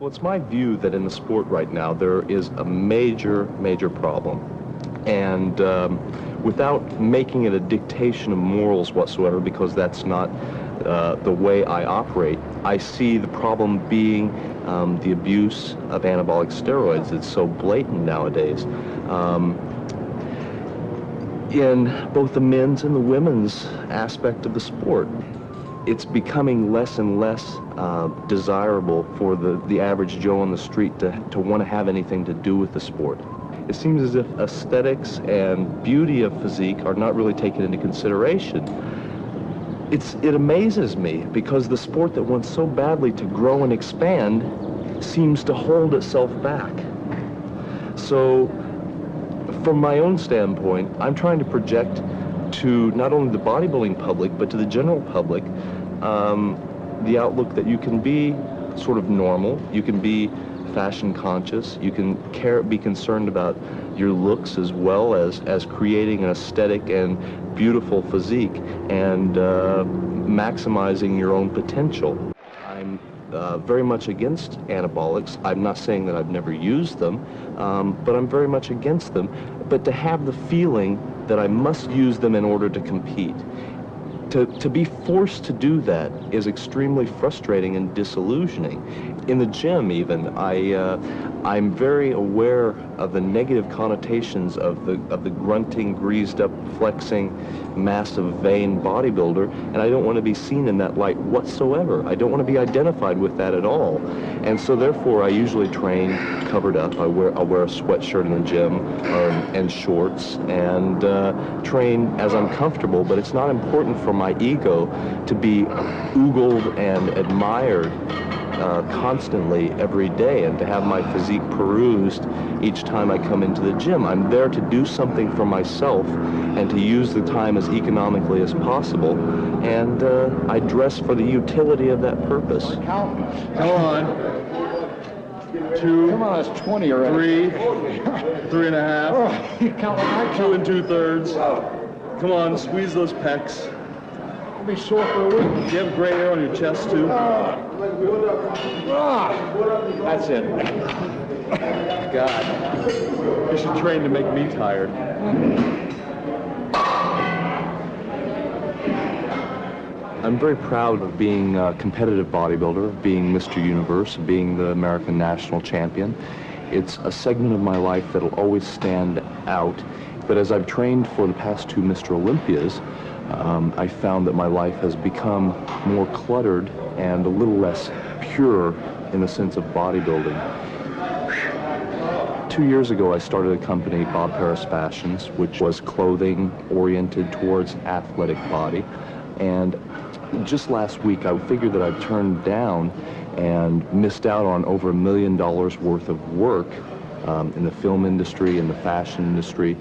Well, it's my view that in the sport right now there is a major problem. And without making it a dictation of morals whatsoever, because that's not the way I operate, I see the problem being the abuse of anabolic steroids. It's so blatant nowadays. In both the men's and the women's aspect of the sport. It's becoming less and less desirable for the average Joe on the street to want to have anything to do with the sport. It seems as if aesthetics and beauty of physique are not really taken into consideration. It amazes me because the sport that wants so badly to grow and expand seems to hold itself back. So, from my own standpoint, I'm trying to project to not only the bodybuilding public, but to the general public, the outlook that you can be sort of normal, you can be fashion conscious, you can be concerned about your looks as well as creating an aesthetic and beautiful physique and maximizing your own potential. I'm very much against anabolics. I'm not saying that I've never used them, but I'm very much against them. But to have the feeling that I must use them in order to compete, to be forced to do that is extremely frustrating and disillusioning. In the gym even, I'm very aware of the negative connotations of the grunting, greased up, flexing, massive vein bodybuilder, and I don't want to be seen in that light whatsoever. I don't want to be identified with that at all. And so therefore I usually train covered up. I'll wear a sweatshirt in the gym and shorts and train as I'm comfortable, but it's not important for my ego to be oogled and admired constantly every day and to have my physique perused each time I come into the gym. I'm there to do something for myself and to use the time as economically as possible, and I dress for the utility of that purpose. Come on. 2. Come on, it's 20 already. 3. 3.5. Oh, you count like I 2 count. 2/3. Come on, squeeze those pecs. I'll be sore for a week. Do you have gray hair on your chest too? That's it. God, you should train to make me tired. I'm very proud of being a competitive bodybuilder, of being Mr. Universe, of being the American national champion. It's a segment of my life that'll always stand out. But as I've trained for the past 2 Mr. Olympias, I found that my life has become more cluttered and a little less pure in the sense of bodybuilding. 2 years ago, I started a company, Bob Paris Fashions, which was clothing oriented towards athletic body. And just last week, I figured that I've turned down and missed out on over $1 million worth of work in the film industry, in the fashion industry,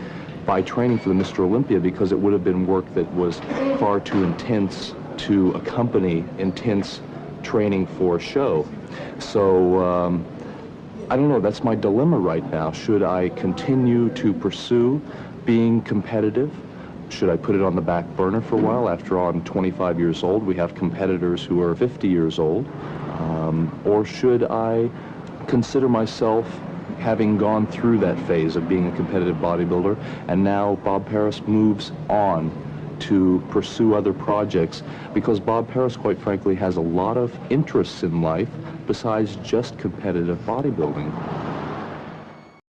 by training for the Mr. Olympia, because it would have been work that was far too intense to accompany intense training for a show. So I don't know, that's my dilemma right now. Should I continue to pursue being competitive? Should I put it on the back burner for a while? After all, I'm 25 years old. We have competitors who are 50 years old. Or should I consider myself having gone through that phase of being a competitive bodybuilder, and now Bob Paris moves on to pursue other projects, because Bob Paris, quite frankly, has a lot of interests in life besides just competitive bodybuilding.